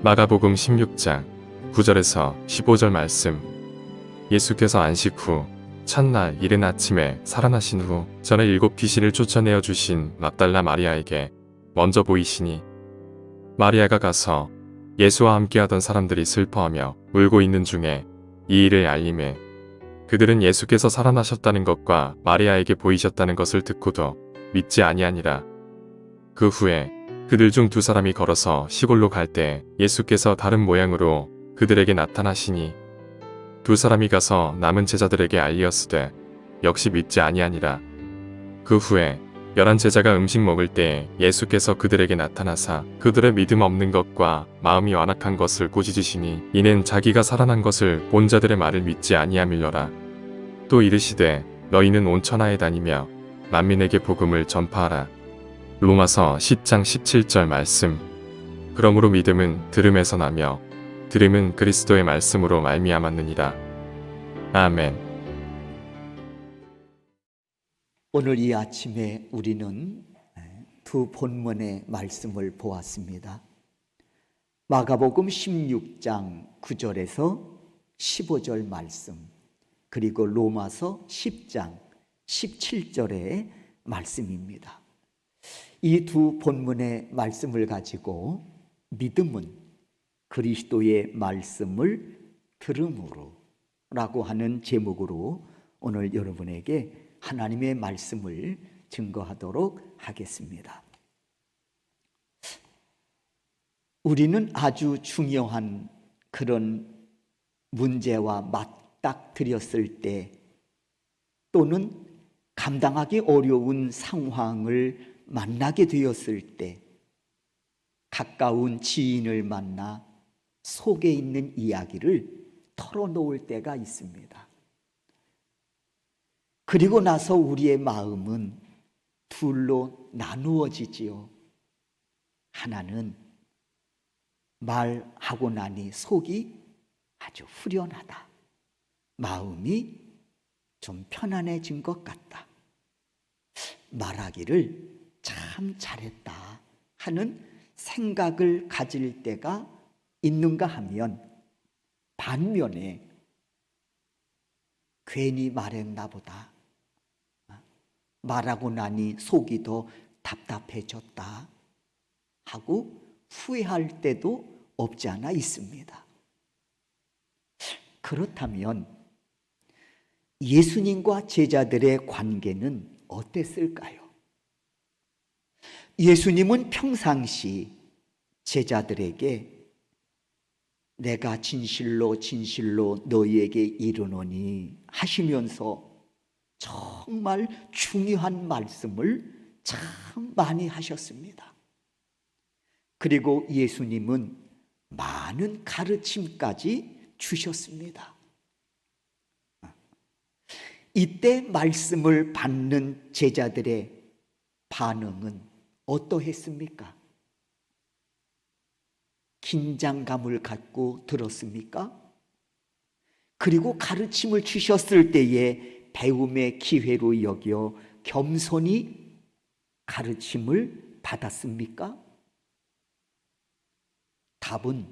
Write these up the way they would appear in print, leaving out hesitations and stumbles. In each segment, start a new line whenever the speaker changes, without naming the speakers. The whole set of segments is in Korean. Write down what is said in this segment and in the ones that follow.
마가복음 16장 9절에서 15절 말씀. 예수께서 안식 후 첫날 이른 아침에 살아나신 후 전에 7 귀신을 쫓아내어 주신 막달라 마리아에게 먼저 보이시니 마리아가 가서 예수와 함께하던 사람들이 슬퍼하며 울고 있는 중에 이 일을 알림해 그들은 예수께서 살아나셨다는 것과 마리아에게 보이셨다는 것을 듣고도 믿지 아니하니라. 그 후에 그들 중 2 사람이 걸어서 시골로 갈 때 예수께서 다른 모양으로 그들에게 나타나시니 2 사람이 가서 남은 제자들에게 알리었으되 역시 믿지 아니하니라. 그 후에 11 제자가 음식 먹을 때 예수께서 그들에게 나타나사 그들의 믿음 없는 것과 마음이 완악한 것을 꾸짖으시니 이는 자기가 살아난 것을 본 자들의 말을 믿지 아니함일러라. 또 이르시되 너희는 온 천하에 다니며 만민에게 복음을 전파하라. 로마서 10장 17절 말씀. 그러므로 믿음은 들음에서 나며 들음은 그리스도의 말씀으로 말미암았느니라. 아멘.
오늘 이 아침에 우리는 2 본문의 말씀을 보았습니다. 마가복음 16장 9절에서 15절 말씀, 그리고 로마서 10장 17절의 말씀입니다. 이 2 본문의 말씀을 가지고 믿음은 그리스도의 말씀을 들음으로 라고 하는 제목으로 오늘 여러분에게 하나님의 말씀을 증거하도록 하겠습니다. 우리는 아주 중요한 그런 문제와 맞닥뜨렸을 때 또는 감당하기 어려운 상황을 만나게 되었을 때 가까운 지인을 만나 속에 있는 이야기를 털어놓을 때가 있습니다. 그리고 나서 우리의 마음은 2로 나누어지지요. 하나는 말하고 나니 속이 아주 후련하다. 마음이 좀 편안해진 것 같다. 말하기를 참 잘했다 하는 생각을 가질 때가 있는가 하면, 반면에 괜히 말했나 보다, 말하고 나니 속이 더 답답해졌다 하고 후회할 때도 없지 않아 있습니다. 그렇다면 예수님과 제자들의 관계는 어땠을까요? 예수님은 평상시 제자들에게 내가 진실로 진실로 너희에게 이르노니 하시면서 정말 중요한 말씀을 참 많이 하셨습니다. 그리고 예수님은 많은 가르침까지 주셨습니다. 이때 말씀을 받는 제자들의 반응은 어떠했습니까? 긴장감을 갖고 들었습니까? 그리고 가르침을 주셨을 때에 배움의 기회로 여겨 겸손히 가르침을 받았습니까? 답은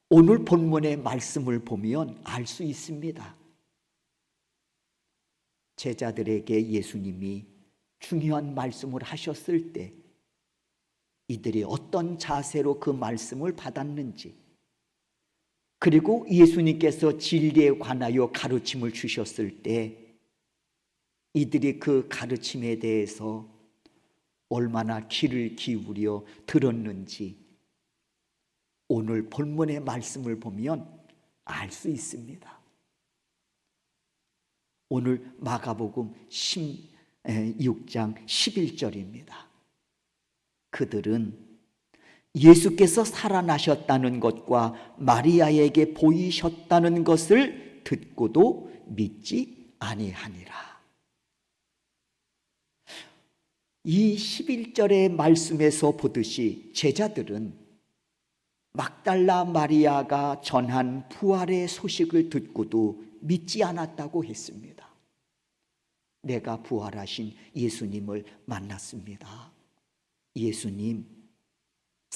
오늘 본문의 말씀을 보면 알 수 있습니다. 제자들에게 예수님이 중요한 말씀을 하셨을 때 이들이 어떤 자세로 그 말씀을 받았는지, 그리고 예수님께서 진리에 관하여 가르침을 주셨을 때 이들이 그 가르침에 대해서 얼마나 귀를 기울여 들었는지 오늘 본문의 말씀을 보면 알 수 있습니다. 오늘 마가복음 16장 11절입니다. 그들은 예수께서 살아나셨다는 것과 마리아에게 보이셨다는 것을 듣고도 믿지 아니하니라. 이 11절의 말씀에서 보듯이 제자들은 막달라 마리아가 전한 부활의 소식을 듣고도 믿지 않았다고 했습니다. 내가 부활하신 예수님을 만났습니다. 예수님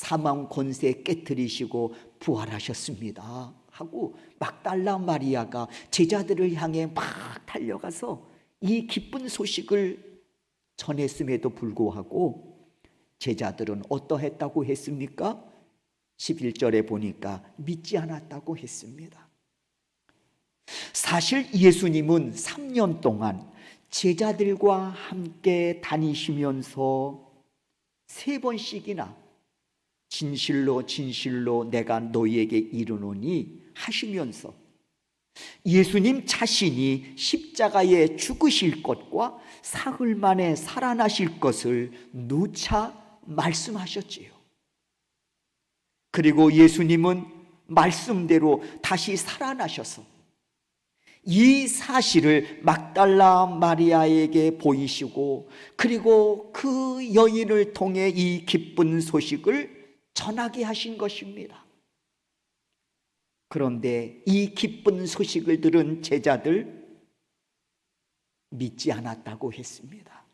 사망 권세 깨뜨리시고 부활하셨습니다 하고 막달라 마리아가 제자들을 향해 막 달려가서 이 기쁜 소식을 전했음에도 불구하고 제자들은 어떠했다고 했습니까? 11절에 보니까 믿지 않았다고 했습니다. 사실 예수님은 3년 동안 제자들과 함께 다니시면서 3번씩이나 진실로 진실로 내가 너희에게 이르노니 하시면서 예수님 자신이 십자가에 죽으실 것과 사흘 만에 살아나실 것을 누차 말씀하셨지요. 그리고 예수님은 말씀대로 다시 살아나셔서 이 사실을 막달라 마리아에게 보이시고 그리고 그 여인을 통해 이 기쁜 소식을 전하게 하신 것입니다. 그런데 이 기쁜 소식을 들은 제자들 믿지 않았다고 했습니다.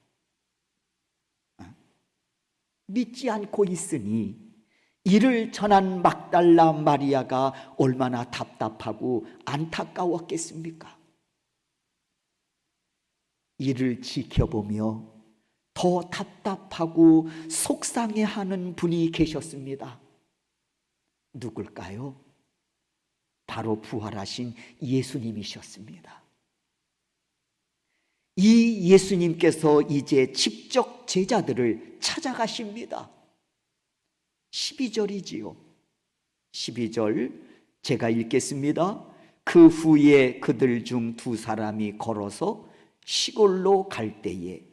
믿지 않고 있으니 이를 전한 막달라 마리아가 얼마나 답답하고 안타까웠겠습니까? 이를 지켜보며 더 답답하고 속상해하는 분이 계셨습니다. 누굴까요? 바로 부활하신 예수님이셨습니다. 이 예수님께서 이제 직접 제자들을 찾아가십니다. 12절이지요. 12절 제가 읽겠습니다. 그 후에 그들 중 2사람이 걸어서 시골로 갈 때에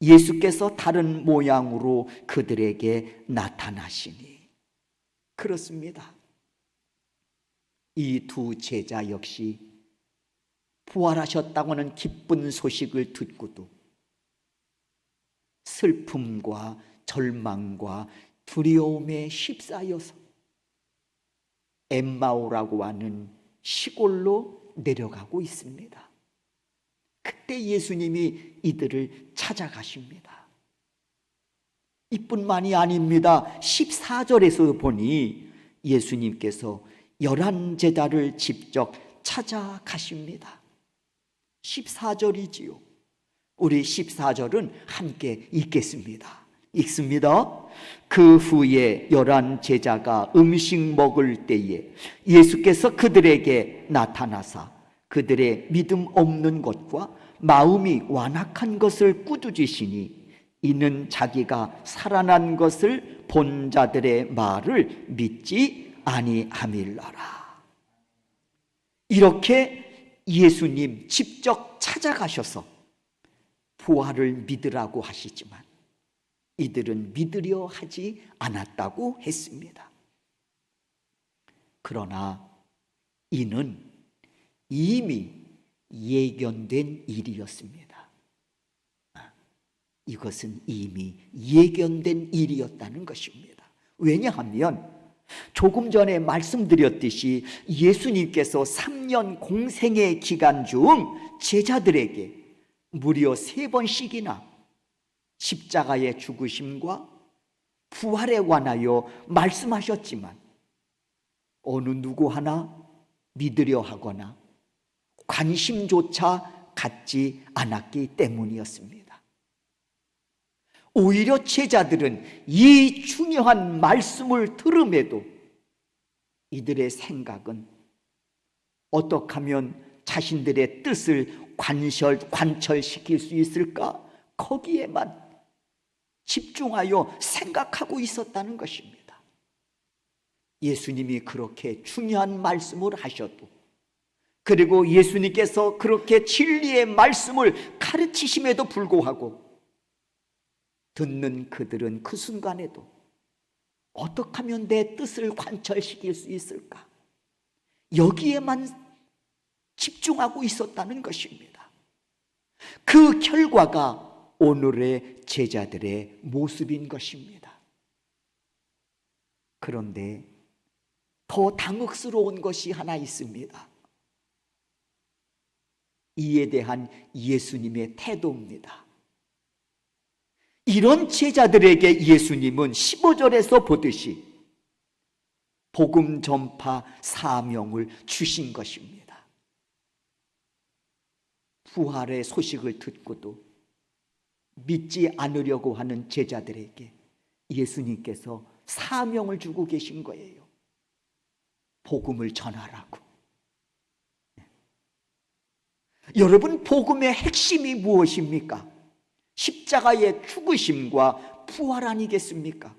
예수께서 다른 모양으로 그들에게 나타나시니. 그렇습니다. 이 2 제자 역시 부활하셨다고 하는 기쁜 소식을 듣고도 슬픔과 절망과 두려움에 휩싸여서 엠마오라고 하는 시골로 내려가고 있습니다. 그때 예수님이 이들을 찾아가십니다. 이뿐만이 아닙니다. 14절에서 보니 예수님께서 11제자를 직접 찾아가십니다. 14절이지요. 우리 14절은 함께 읽겠습니다. 읽습니다. 그 후에 11제자가 음식 먹을 때에 예수께서 그들에게 나타나사 그들의 믿음 없는 것과 마음이 완악한 것을 꾸짖으시니 이는 자기가 살아난 것을 본 자들의 말을 믿지 아니함일러라. 이렇게 예수님 직접 찾아가셔서 부활을 믿으라고 하시지만 이들은 믿으려 하지 않았다고 했습니다. 그러나 이는 이미 예견된 일이었습니다. 이것은 이미 예견된 일이었다는 것입니다. 왜냐하면 조금 전에 말씀드렸듯이 예수님께서 3년 공생의 기간 중 제자들에게 무려 3번씩이나 십자가의 죽으심과 부활에 관하여 말씀하셨지만 어느 누구 하나 믿으려 하거나 관심조차 갖지 않았기 때문이었습니다. 오히려 제자들은 이 중요한 말씀을 들음에도 이들의 생각은 어떻게 하면 자신들의 뜻을 관철시킬 수 있을까? 거기에만 집중하여 생각하고 있었다는 것입니다. 예수님이 그렇게 중요한 말씀을 하셔도 그리고 예수님께서 그렇게 진리의 말씀을 가르치심에도 불구하고 듣는 그들은 그 순간에도 어떻게 하면 내 뜻을 관철시킬 수 있을까? 여기에만 집중하고 있었다는 것입니다. 그 결과가 오늘의 제자들의 모습인 것입니다. 그런데 더 당혹스러운 것이 하나 있습니다. 이에 대한 예수님의 태도입니다. 이런 제자들에게 예수님은 15절에서 보듯이 복음 전파 사명을 주신 것입니다. 부활의 소식을 듣고도 믿지 않으려고 하는 제자들에게 예수님께서 사명을 주고 계신 거예요. 복음을 전하라고. 여러분, 복음의 핵심이 무엇입니까? 십자가의 죽으심과 부활 아니겠습니까?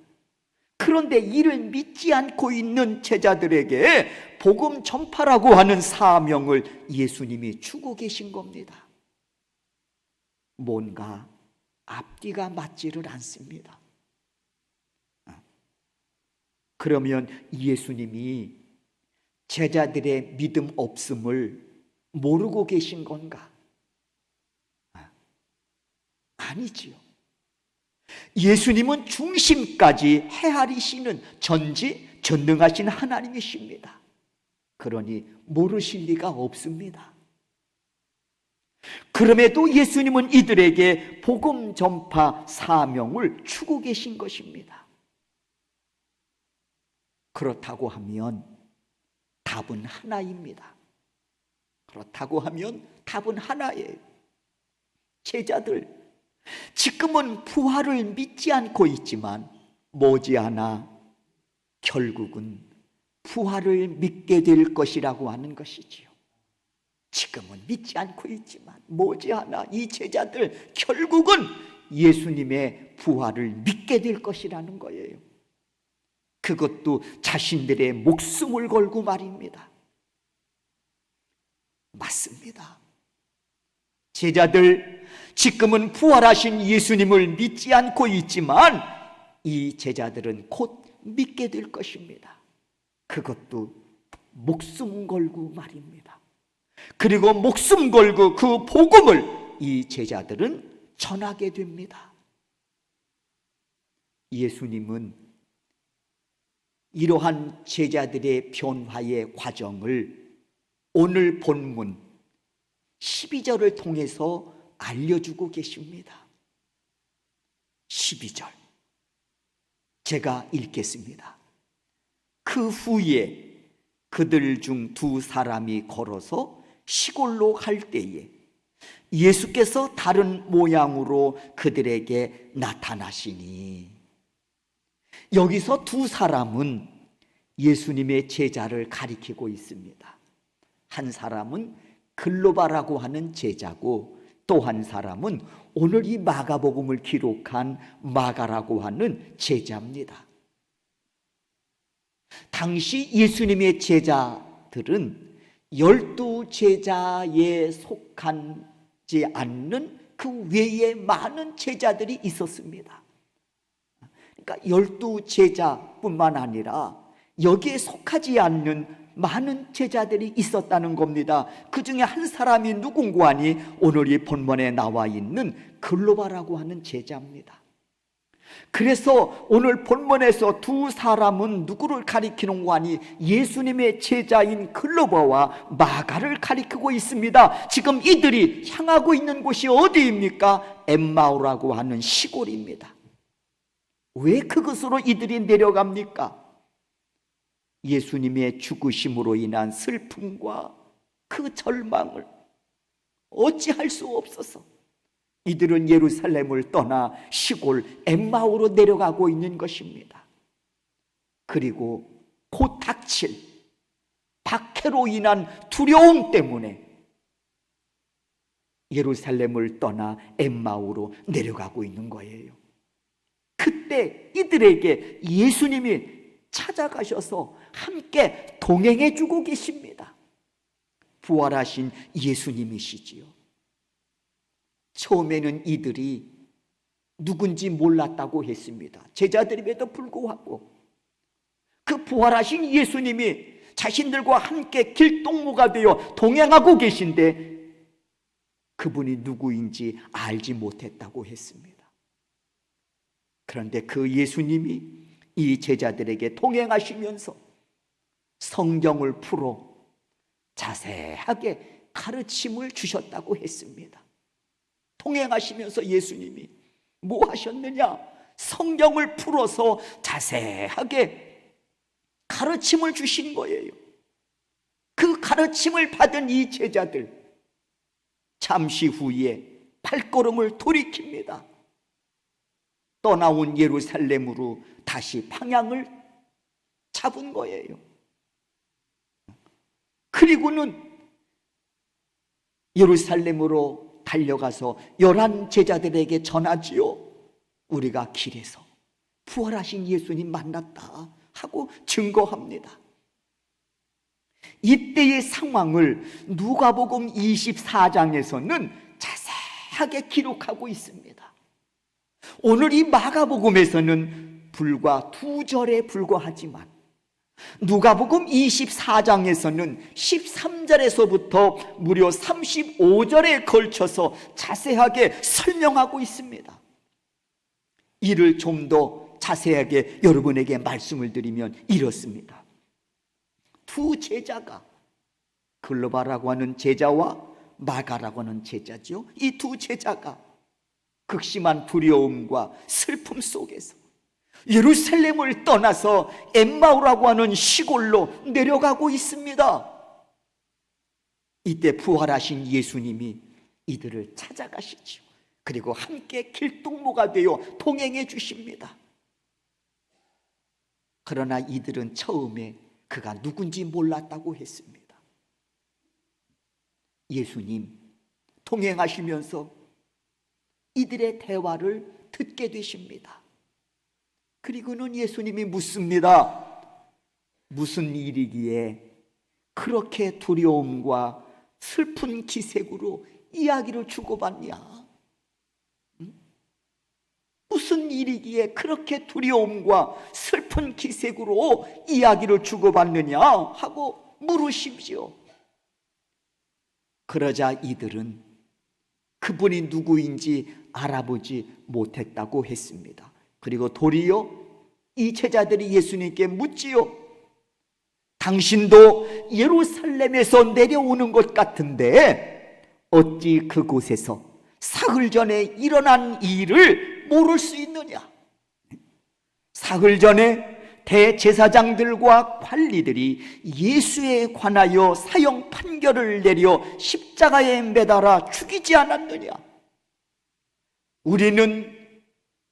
그런데 이를 믿지 않고 있는 제자들에게 복음 전파라고 하는 사명을 예수님이 주고 계신 겁니다. 뭔가 앞뒤가 맞지를 않습니다. 그러면 예수님이 제자들의 믿음 없음을 모르고 계신 건가? 아니지요. 예수님은 중심까지 헤아리시는 전지전능하신 하나님이십니다. 그러니 모르실 리가 없습니다. 그럼에도 예수님은 이들에게 복음 전파 사명을 주고 계신 것입니다. 그렇다고 하면 답은 하나입니다. 그렇다고 하면 답은 하나예요. 제자들, 지금은 부활을 믿지 않고 있지만 머지않아 결국은 부활을 믿게 될 것이라고 하는 것이지요. 지금은 믿지 않고 있지만 머지않아 이 제자들 결국은 예수님의 부활을 믿게 될 것이라는 거예요. 그것도 자신들의 목숨을 걸고 말입니다. 맞습니다. 제자들, 지금은 부활하신 예수님을 믿지 않고 있지만 이 제자들은 곧 믿게 될 것입니다. 그것도 목숨 걸고 말입니다. 그리고 목숨 걸고 그 복음을 이 제자들은 전하게 됩니다. 예수님은 이러한 제자들의 변화의 과정을 오늘 본문 12절을 통해서 알려주고 계십니다. 12절 제가 읽겠습니다. 그 후에 그들 중 두 사람이 걸어서 시골로 갈 때에 예수께서 다른 모양으로 그들에게 나타나시니, 여기서 두 사람은 예수님의 제자를 가리키고 있습니다. 한 사람은 글로바라고 하는 제자고 또 한 사람은 오늘 이 마가복음을 기록한 마가라고 하는 제자입니다. 당시 예수님의 제자들은 12제자에 속하지 않는 그 외에 많은 제자들이 있었습니다. 그러니까 12제자뿐만 아니라 여기에 속하지 않는 많은 제자들이 있었다는 겁니다. 그 중에 한 사람이 누군가 하니 오늘 이 본문에 나와 있는 글로바라고 하는 제자입니다. 그래서 오늘 본문에서 두 사람은 누구를 가리키는 거 아니 예수님의 제자인 글로바와 마가를 가리키고 있습니다. 지금 이들이 향하고 있는 곳이 어디입니까? 엠마오라고 하는 시골입니다. 왜 그곳으로 이들이 내려갑니까? 예수님의 죽으심으로 인한 슬픔과 그 절망을 어찌할 수 없어서 이들은 예루살렘을 떠나 시골 엠마오로 내려가고 있는 것입니다. 그리고 곧 닥칠 박해로 인한 두려움 때문에 예루살렘을 떠나 엠마오로 내려가고 있는 거예요. 그때 이들에게 예수님이 찾아가셔서 함께 동행해 주고 계십니다. 부활하신 예수님이시지요. 처음에는 이들이 누군지 몰랐다고 했습니다. 제자들임에도 불구하고 그 부활하신 예수님이 자신들과 함께 길동무가 되어 동행하고 계신데 그분이 누구인지 알지 못했다고 했습니다. 그런데 그 예수님이 이 제자들에게 동행하시면서 성경을 풀어 자세하게 가르침을 주셨다고 했습니다. 동행하시면서 예수님이 뭐 하셨느냐? 성경을 풀어서 자세하게 가르침을 주신 거예요. 그 가르침을 받은 이 제자들, 잠시 후에 발걸음을 돌이킵니다. 떠나온 예루살렘으로 다시 방향을 잡은 거예요. 그리고는 예루살렘으로 달려가서 11 제자들에게 전하지요. 우리가 길에서 부활하신 예수님 만났다 하고 증거합니다. 이때의 상황을 누가복음 24장에서는 자세하게 기록하고 있습니다. 오늘 이 마가복음에서는 불과 2절에 불과하지만 누가복음 24장에서는 13절에서부터 무려 35절에 걸쳐서 자세하게 설명하고 있습니다. 이를 좀 더 자세하게 여러분에게 말씀을 드리면 이렇습니다. 두 제자가, 글로바라고 하는 제자와 마가라고 하는 제자죠. 이 두 제자가 극심한 두려움과 슬픔 속에서 예루살렘을 떠나서 엠마오라고 하는 시골로 내려가고 있습니다. 이때 부활하신 예수님이 이들을 찾아가시죠. 그리고 함께 길동무가 되어 동행해 주십니다. 그러나 이들은 처음에 그가 누군지 몰랐다고 했습니다. 예수님 동행하시면서 이들의 대화를 듣게 되십니다. 그리고는 예수님이 묻습니다. 무슨 일이기에 그렇게 두려움과 슬픈 기색으로 이야기를 주고받냐? 무슨 일이기에 그렇게 두려움과 슬픈 기색으로 이야기를 주고받느냐 하고 물으십시오. 그러자 이들은 그분이 누구인지 알아보지 못했다고 했습니다. 그리고 도리어 이 제자들이 예수님께 묻지요. 당신도 예루살렘에서 내려오는 것 같은데 어찌 그곳에서 사흘 전에 일어난 일을 모를 수 있느냐? 사흘 전에 대제사장들과 관리들이 예수에 관하여 사형 판결을 내려 십자가에 매달아 죽이지 않았느냐? 우리는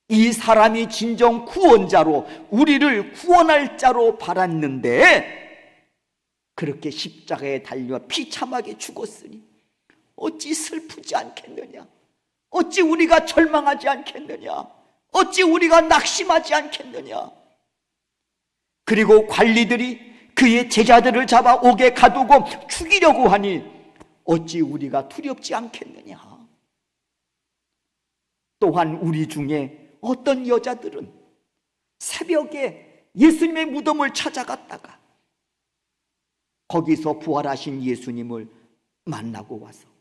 이 사람이 진정 구원자로 우리를 구원할 자로 바랐는데 그렇게 십자가에 달려 비참하게 죽었으니 어찌 슬프지 않겠느냐? 어찌 우리가 절망하지 않겠느냐? 어찌 우리가 낙심하지 않겠느냐? 그리고 관리들이 그의 제자들을 잡아 옥에 가두고 죽이려고 하니 어찌 우리가 두렵지 않겠느냐? 또한 우리 중에 어떤 여자들은 새벽에 예수님의 무덤을 찾아갔다가 거기서 부활하신 예수님을 만나고 와서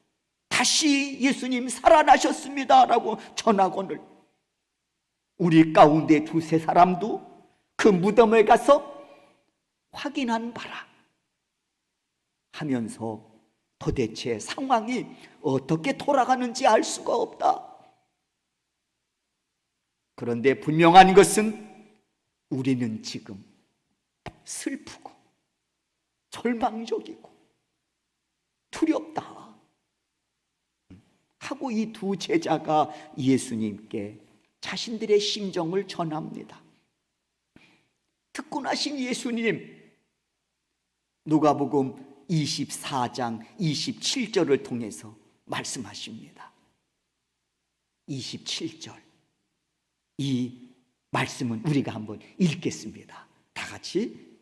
다시 예수님 살아나셨습니다 라고 전하거늘 우리 가운데 두세 사람도 그 무덤에 가서 확인한 바라 하면서 도대체 상황이 어떻게 돌아가는지 알 수가 없다. 그런데 분명한 것은 우리는 지금 슬프고 절망적이고 두렵다 하고 이 두 제자가 예수님께 자신들의 심정을 전합니다. 듣고 나신 예수님 누가복음 24장 27절을 통해서 말씀하십니다. 27절 이 말씀은 우리가 한번 읽겠습니다. 다 같이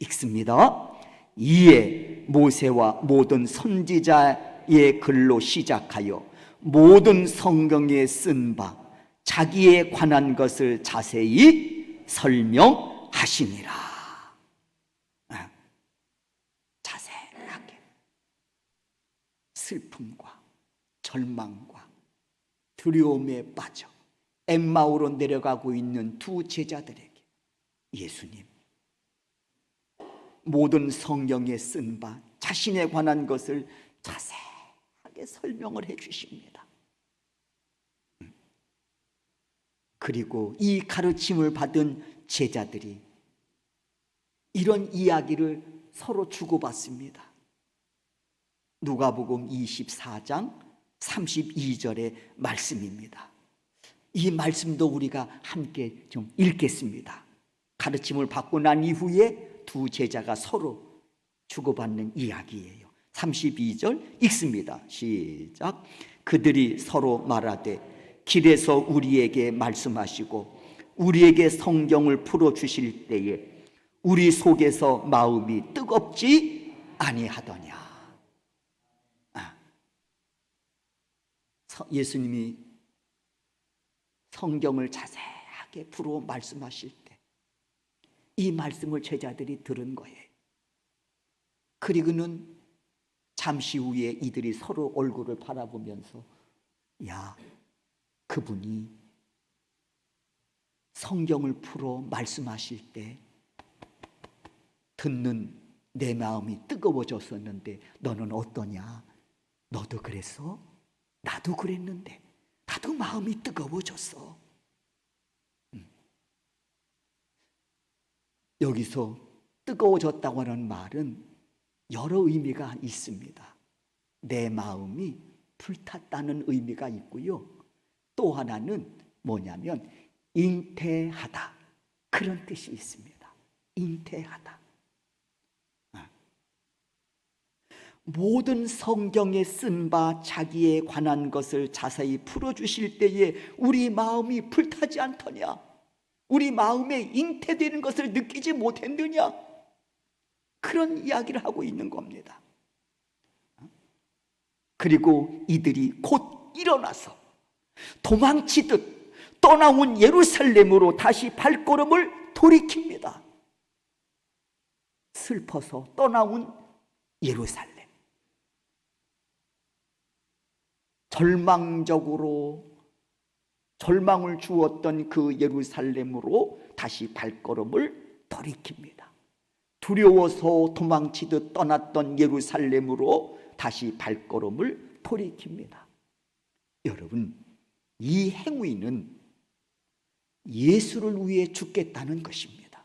읽습니다. 이에 모세와 모든 선지자의 글로 시작하여 모든 성경에 쓴 바 자기에 관한 것을 자세히 설명하시니라. 자세하게 슬픔과 절망과 두려움에 빠져 엠마오로 내려가고 있는 두 제자들에게 예수님 모든 성경에 쓴 바 자신에 관한 것을 자세하게 설명을 해 주십니다. 그리고 이 가르침을 받은 제자들이 이런 이야기를 서로 주고받습니다. 누가복음 24장 32절의 말씀입니다. 이 말씀도 우리가 함께 좀 읽겠습니다. 가르침을 받고 난 이후에 두 제자가 서로 주고받는 이야기예요. 32절 읽습니다. 시작. 그들이 서로 말하되 길에서 우리에게 말씀하시고 우리에게 성경을 풀어주실 때에 우리 속에서 마음이 뜨겁지 아니하더냐. 예수님이 성경을 자세하게 풀어 말씀하실 때 이 말씀을 제자들이 들은 거예요. 그리고는 잠시 후에 이들이 서로 얼굴을 바라보면서 야, 그분이 성경을 풀어 말씀하실 때 듣는 내 마음이 뜨거워졌었는데 너는 어떠냐? 너도 그랬어? 나도 그랬는데 나도 마음이 뜨거워졌어. 여기서 뜨거워졌다고 하는 말은 여러 의미가 있습니다. 내 마음이 불탔다는 의미가 있고요. 또 하나는 뭐냐면 잉태하다, 그런 뜻이 있습니다. 잉태하다. 모든 성경에 쓴 바 자기에 관한 것을 자세히 풀어주실 때에 우리 마음이 불타지 않더냐? 우리 마음에 잉태되는 것을 느끼지 못했느냐? 그런 이야기를 하고 있는 겁니다. 그리고 이들이 곧 일어나서 도망치듯 떠나온 예루살렘으로 다시 발걸음을 돌이킵니다. 슬퍼서 떠나온 예루살렘. 절망을 주었던 그 예루살렘으로 다시 발걸음을 돌이킵니다. 두려워서 도망치듯 떠났던 예루살렘으로 다시 발걸음을 돌이킵니다. 여러분, 이 행위는 예수를 위해 죽겠다는 것입니다.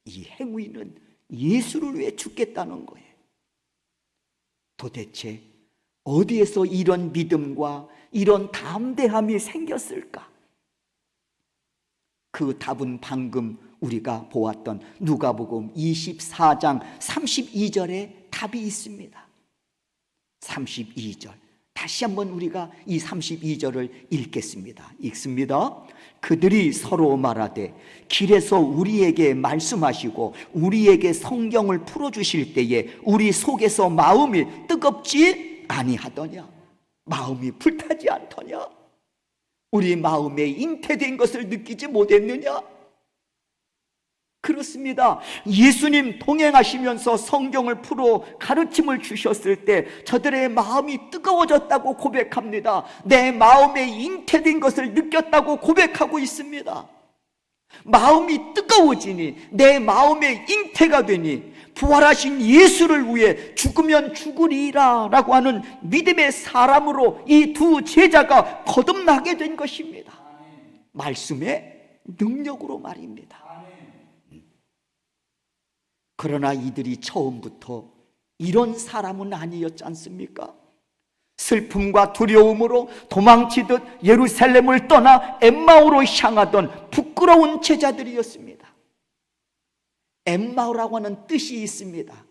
이 행위는 예수를 위해 죽겠다는 거예요. 도대체 어디에서 이런 믿음과 이런 담대함이 생겼을까? 그 답은 방금 우리가 보았던 누가복음 24장 32절에 답이 있습니다. 32절 다시 한번 우리가 이 32절을 읽겠습니다. 읽습니다. 그들이 서로 말하되 길에서 우리에게 말씀하시고 우리에게 성경을 풀어주실 때에 우리 속에서 마음이 뜨겁지 아니하더냐? 마음이 불타지 않더냐? 우리 마음에 잉태된 것을 느끼지 못했느냐? 그렇습니다. 예수님 동행하시면서 성경을 풀어 가르침을 주셨을 때 저들의 마음이 뜨거워졌다고 고백합니다. 내 마음에 잉태된 것을 느꼈다고 고백하고 있습니다. 마음이 뜨거워지니 내 마음에 잉태가 되니 부활하신 예수를 위해 죽으면 죽으리라 라고 하는 믿음의 사람으로 이 두 제자가 거듭나게 된 것입니다. 말씀의 능력으로 말입니다. 그러나 이들이 처음부터 이런 사람은 아니었지 않습니까? 슬픔과 두려움으로 도망치듯 예루살렘을 떠나 엠마오로 향하던 부끄러운 제자들이었습니다. 엠마오라고 하는 뜻이 있습니다.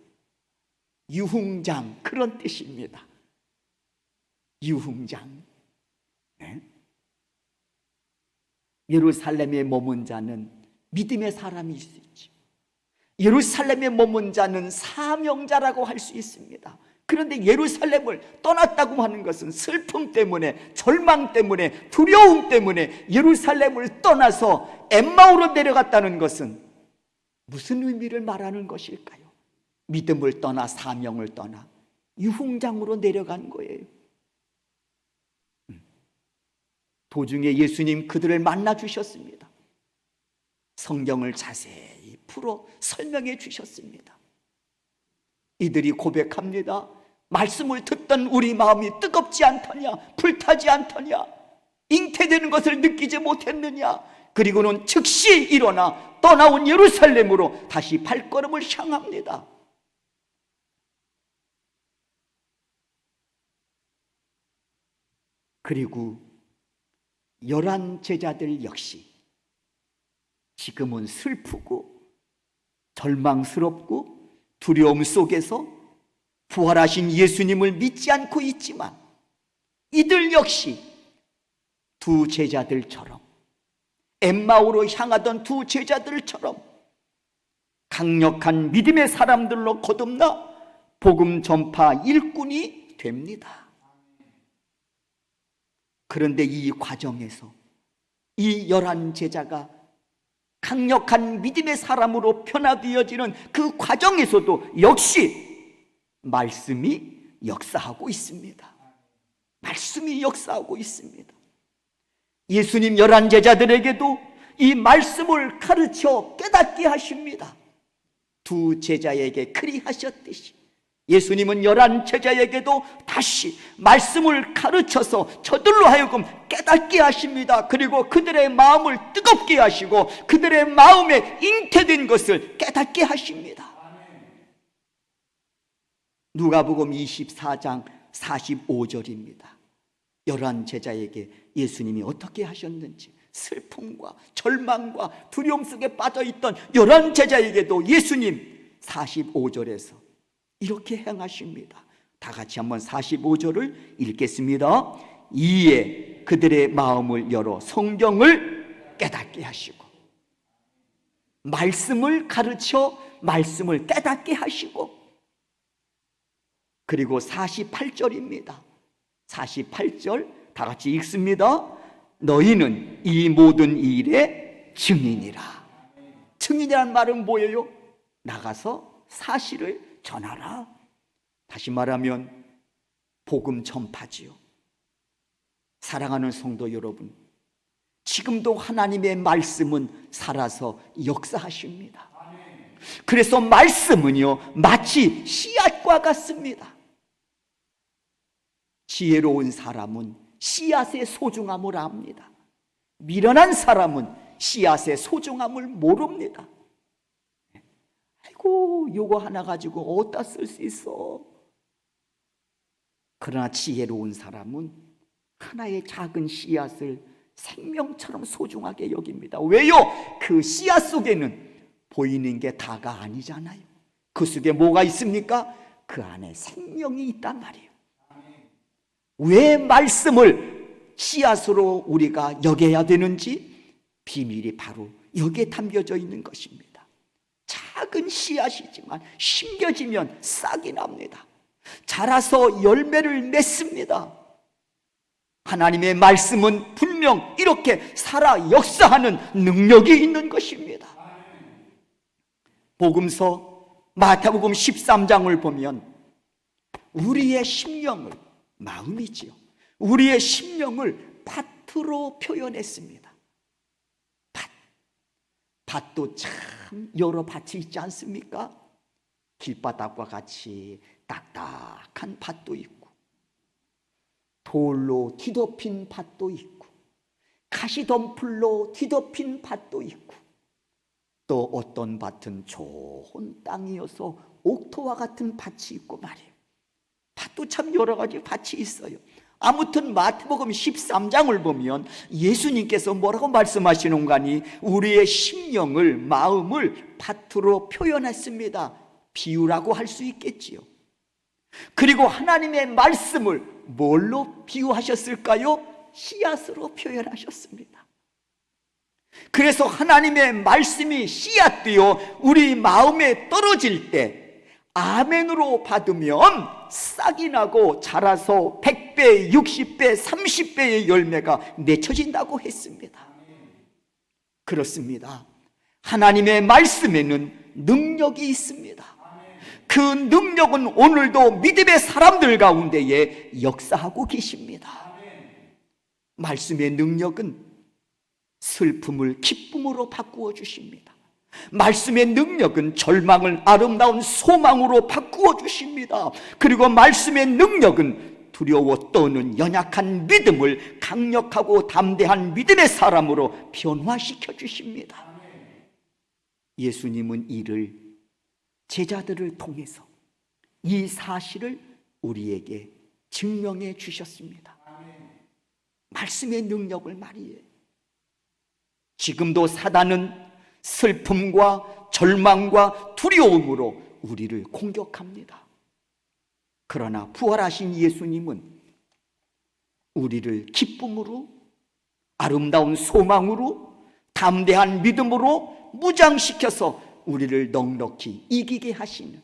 유흥장, 그런 뜻입니다. 유흥장. 네? 예루살렘에 머문 자는 믿음의 사람일 수 있지. 예루살렘에 머문 자는 사명자라고 할 수 있습니다. 그런데 예루살렘을 떠났다고 하는 것은 슬픔 때문에, 절망 때문에, 두려움 때문에 예루살렘을 떠나서 엠마오로 내려갔다는 것은 무슨 의미를 말하는 것일까요? 믿음을 떠나 사명을 떠나 유흥장으로 내려간 거예요. 도중에 예수님 그들을 만나 주셨습니다. 성경을 자세히 풀어 설명해 주셨습니다. 이들이 고백합니다. 말씀을 듣던 우리 마음이 뜨겁지 않더냐? 불타지 않더냐? 잉태되는 것을 느끼지 못했느냐? 그리고는 즉시 일어나 떠나온 예루살렘으로 다시 발걸음을 향합니다. 그리고 11 제자들 역시 지금은 슬프고 절망스럽고 두려움 속에서 부활하신 예수님을 믿지 않고 있지만, 이들 역시 두 제자들처럼, 엠마오로 향하던 두 제자들처럼 강력한 믿음의 사람들로 거듭나 복음 전파 일꾼이 됩니다. 그런데 이 과정에서 이 11 제자가 강력한 믿음의 사람으로 변화되어지는 그 과정에서도 역시 말씀이 역사하고 있습니다. 말씀이 역사하고 있습니다. 예수님 11 제자들에게도 이 말씀을 가르쳐 깨닫게 하십니다. 두 제자에게 그리하셨듯이 예수님은 11 제자에게도 다시 말씀을 가르쳐서 저들로 하여금 깨닫게 하십니다. 그리고 그들의 마음을 뜨겁게 하시고 그들의 마음에 잉태된 것을 깨닫게 하십니다. 누가복음 24장 45절입니다. 11 제자에게 예수님이 어떻게 하셨는지, 슬픔과 절망과 두려움 속에 빠져있던 11 제자에게도 예수님 45절에서 이렇게 행하십니다. 다 같이 한번 45절을 읽겠습니다. 이에 그들의 마음을 열어 성경을 깨닫게 하시고, 말씀을 가르쳐 말씀을 깨닫게 하시고, 그리고 48절입니다. 48절 다 같이 읽습니다. 너희는 이 모든 일의 증인이라. 증인이란 말은 뭐예요? 나가서 사실을 전하라. 다시 말하면 복음 전파지요. 사랑하는 성도 여러분, 지금도 하나님의 말씀은 살아서 역사하십니다. 그래서 말씀은요, 마치 씨앗과 같습니다. 지혜로운 사람은 씨앗의 소중함을 압니다. 미련한 사람은 씨앗의 소중함을 모릅니다. 아이고, 요거 하나 가지고 어디다 쓸 수 있어. 그러나 지혜로운 사람은 하나의 작은 씨앗을 생명처럼 소중하게 여깁니다. 왜요? 그 씨앗 속에는 보이는 게 다가 아니잖아요. 그 속에 뭐가 있습니까? 그 안에 생명이 있단 말이에요. 왜 말씀을 씨앗으로 우리가 여겨야 되는지 비밀이 바로 여기에 담겨져 있는 것입니다. 작은 씨앗이지만 심겨지면 싹이 납니다. 자라서 열매를 맺습니다. 하나님의 말씀은 분명 이렇게 살아 역사하는 능력이 있는 것입니다. 복음서 마태복음 13장을 보면 우리의 심령을, 마음이지요, 우리의 심령을 밭으로 표현했습니다. 밭도 참 여러 밭이 있지 않습니까? 길바닥과 같이 딱딱한 밭도 있고, 돌로 뒤덮인 밭도 있고, 가시덤불로 뒤덮인 밭도 있고, 또 어떤 밭은 좋은 땅이어서 옥토와 같은 밭이 있고 말이에요. 밭도 참 여러 가지 밭이 있어요. 아무튼 마태복음 13장을 보면 예수님께서 뭐라고 말씀하시는가니 우리의 심령을, 마음을 밭으로 표현했습니다. 비유라고 할 수 있겠지요. 그리고 하나님의 말씀을 뭘로 비유하셨을까요? 씨앗으로 표현하셨습니다. 그래서 하나님의 말씀이 씨앗되어 우리 마음에 떨어질 때 아멘으로 받으면 싹이 나고 자라서 100배, 60배, 30배의 열매가 맺혀진다고 했습니다. 그렇습니다. 하나님의 말씀에는 능력이 있습니다. 그 능력은 오늘도 믿음의 사람들 가운데에 역사하고 계십니다. 말씀의 능력은 슬픔을 기쁨으로 바꾸어 주십니다. 말씀의 능력은 절망을 아름다운 소망으로 바꾸어 주십니다. 그리고 말씀의 능력은 두려워 떠는 연약한 믿음을 강력하고 담대한 믿음의 사람으로 변화시켜 주십니다. 예수님은 이를 제자들을 통해서 이 사실을 우리에게 증명해 주셨습니다. 말씀의 능력을 말이에요. 지금도 사단은 슬픔과 절망과 두려움으로 우리를 공격합니다. 그러나 부활하신 예수님은 우리를 기쁨으로, 아름다운 소망으로, 담대한 믿음으로 무장시켜서 우리를 넉넉히 이기게 하시는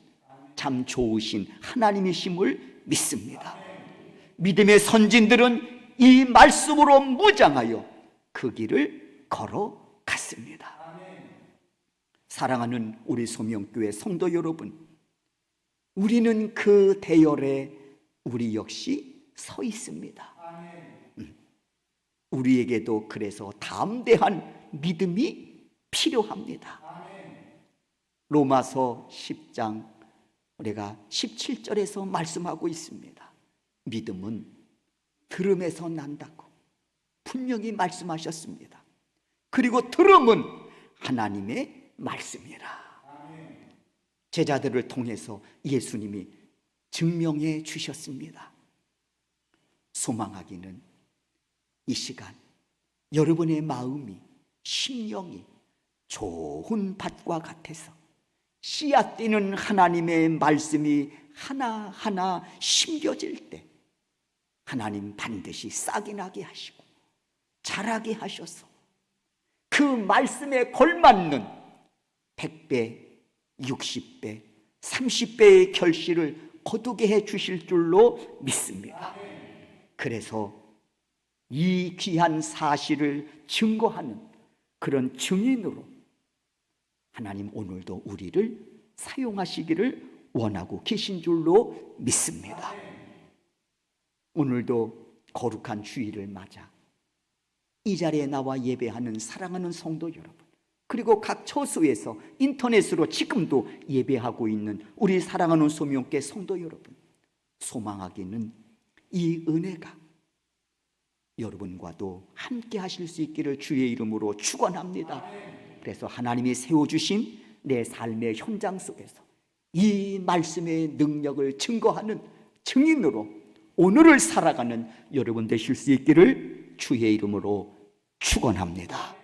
참 좋으신 하나님이심을 믿습니다. 믿음의 선진들은 이 말씀으로 무장하여 그 길을 걸어갔습니다. 사랑하는 우리 소명교회 성도 여러분, 우리는 그 대열에 우리 역시 서 있습니다. 우리에게도 그래서 담대한 믿음이 필요합니다. 로마서 10장 우리가 17절에서 말씀하고 있습니다. 믿음은 들음에서 난다고 분명히 말씀하셨습니다. 그리고 들음은 하나님의 말씀이라. 제자들을 통해서 예수님이 증명해 주셨습니다. 소망하기는 이 시간 여러분의 마음이, 심령이 좋은 밭과 같아서 씨앗 띠는 하나님의 말씀이 하나하나 심겨질 때 하나님 반드시 싹이 나게 하시고 자라게 하셔서 그 말씀에 걸맞는 100배, 60배, 30배의 결실을 거두게 해 주실 줄로 믿습니다. 그래서 이 귀한 사실을 증거하는 그런 증인으로 하나님 오늘도 우리를 사용하시기를 원하고 계신 줄로 믿습니다. 오늘도 거룩한 주일을 맞아 이 자리에 나와 예배하는 사랑하는 성도 여러분, 그리고 각 처소에서 인터넷으로 지금도 예배하고 있는 우리 사랑하는 소명교회 성도 여러분, 소망하기는 이 은혜가 여러분과도 함께 하실 수 있기를 주의 이름으로 축원합니다. 그래서 하나님이 세워주신 내 삶의 현장 속에서 이 말씀의 능력을 증거하는 증인으로 오늘을 살아가는 여러분 되실 수 있기를 주의 이름으로 축원합니다.